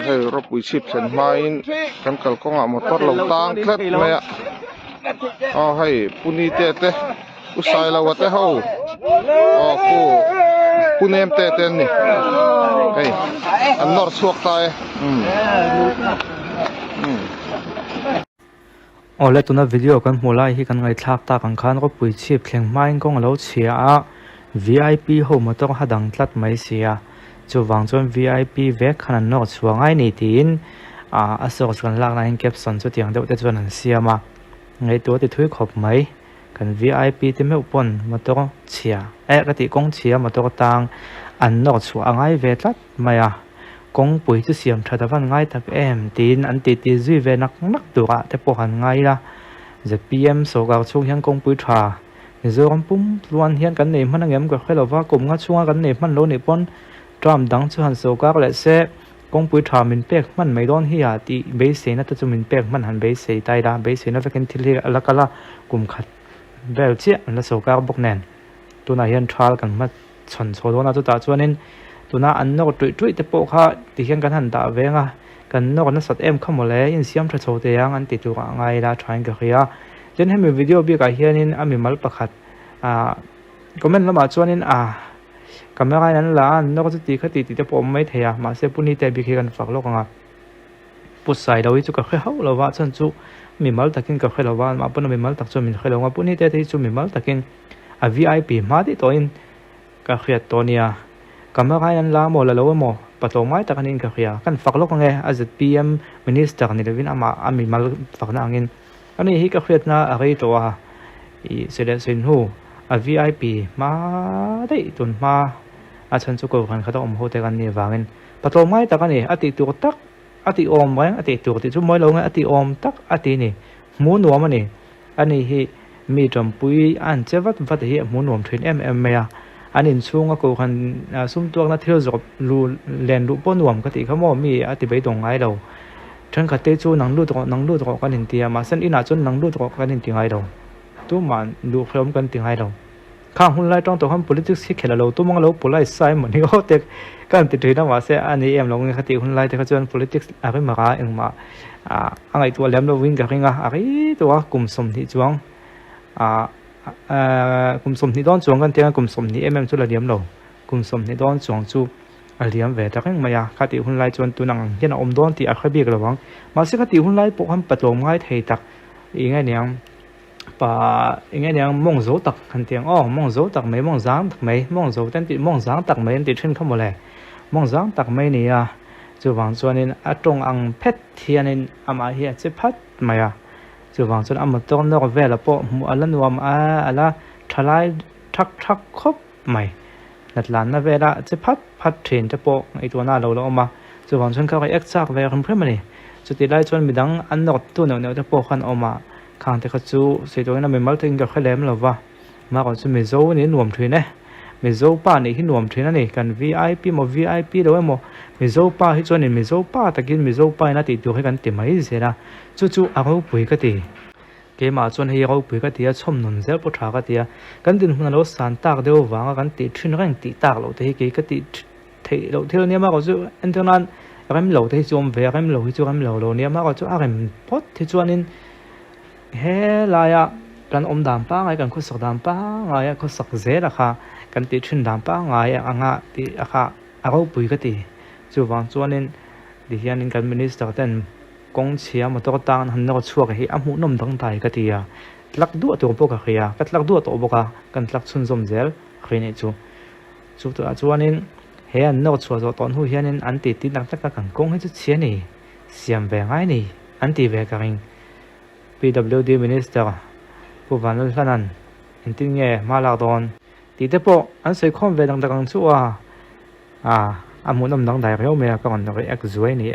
hay rộp bụi chip sen main kan kal ko nga motor lo tang thlet me hay puni te usai la wate ho ku punem te ni hey an nor suak tai ole tuna video kan mulai hi kan ngai thlak ta kan khan ro pui chip thleng main kong lo chia a VIP ho motor hadang tlat mai sia chu wang chon VIP ve khan no chuangai ni tin asok kan lak na in caption chu tiang deuh te chuan an siama ngai to ti thui khop mai kan VIP te me upon motor chia ka ti kong chia motor tang an no chuangai ve tlat maya kong pui chu siam thada van ngai tak em tin an ti zui ve nak tura te po han ngai la je PM so ga chung hian kong pui tha zo ram pum luan hian kan nei man angem ka khelo wa kum nga chunga kan nei man lo ni pon tram dang chu han so ka le se kong pui tha min pek man mai don hi a ti be se na ta chu min pek man han be se tai da be se na vaken thili alakala kum khat bel che na so ka bok nen tu na hian thal kan ma chon cho do na chu ta chuanin tuna an no tui te po kha ti hian kan han da venga kan no na sat em khamole in siam tha chote yang an ti tu ngai la trying ka khia chen hemi video bi ka hianin ami mal pakhat comment lama chuanin camera nan la an no chu ti khati ti te po mai theya ma se puni te bi khi kan fak lo ka pusai dawi chu ka khe ho lo wa chan chu mi mal takin ka khe lo wa ma pun mi mal tak chu min khe lo nga puni te chu mi mal takin a VIP ma di to in ka khia to nia camera yan la mo la lo mo patlo mai takanin ka khia kan faklo ka nge as PM minister ni levin ama ami mal fakna angin ani hi ka khiat na ari to a I sele sin hu a VIP ma dei tun ma a chan chu ko kan khata om ho te kan ni wangin patlo mai takani ati tu tak ati om mai ati tu ti chu moi lo nge ati om tak ati ni mu nuam ani ani hi mi tram pui an chewat vat hi mu nuam thin me ya anin chunga ko khan sum tuak na thil zop lu len lu pon nuam ka ti khamo mi ati bei dong ngai lo than khate chu nang lu to kan in tia ma san ina chun nang lu to kan in ti ngai lo tu man lu khom kan ti ngai lo khang hun lai tong to ham politics hi khela lo tu mang lo polai sai man hi ho tek kan ti thina wa se ani em long khati hun lai te kha chuan politics a ri ma ga engma angai tu lem lo wing ka ringa ari to kum som ni chuang kum som ni don chuang kan te kum som ni chu la diam lo kum som ni don chuang chu aliam ve ta kheng maya khati hun lai chuan tu nang hian om don ti a khabi ka lawang ma se khati hun lai po ham patlom ngai thei tak I ngai niang mong zo tak kan tiang mong zo tak mai mong zang tak mai mong zo ten ti mong zang tak mai ti thin khamole mong zang tak mai ni a chu wang chuanin atong ang phet thianin ama hi che phat maya chu wang chun am to no vela po mu alanuam ala thalai thak khop mai natlan na vela che phat thin te po ai to na lo ma chu wang chun kha ek chak ve ram phemani chu ti lai chon midang an not tu no te po khan oma khang te kha chu se to na me mal thing ka khalem lo wa ma ko chu me zo ni nuam thin ne me zo pa ni hi nuam thin ani kan VIP mo VIP do mo me zo pa hi chon ni me zo pa takin me zo pa na ti tu kan ti mai zera chu a ho pui ka ti ke ma chon hi ho pui ka ti a chom nun zel po tha ka ti a kan din hun lo san tak deu wanga kan ti thin reng ti tak lo te ke ka ti thei lo thil ni ma ko chu internet rem lo te chom ve rem lo hi chu rem lo ni ma ko chu a rem pot thi chuanin he la ya kan om dam pa ngai kan khu sak dam pa ngai khu sak ze la kha kan ti thin dam pa ngai anga ti a kha a ho pui ka ti chu wang chuanin di hianin kan minister ten kong chia ma to tang han no chuak hi a mu nom dang tai ka ti ya tlak du to po ka khia ka tlak du to bo ka kan tlak chun zom zel khine chu to chuanin he an no chua zo ton hu hianin an ti nak tak ka kan kong hi chu chia ni siam ve ngai ni an ti ve ka ring PWD minister pu vanul hanan intin nge malak don ti te po an sei khom ve dang chu amu nom dang dai reu me ka kan ri ek zuai ni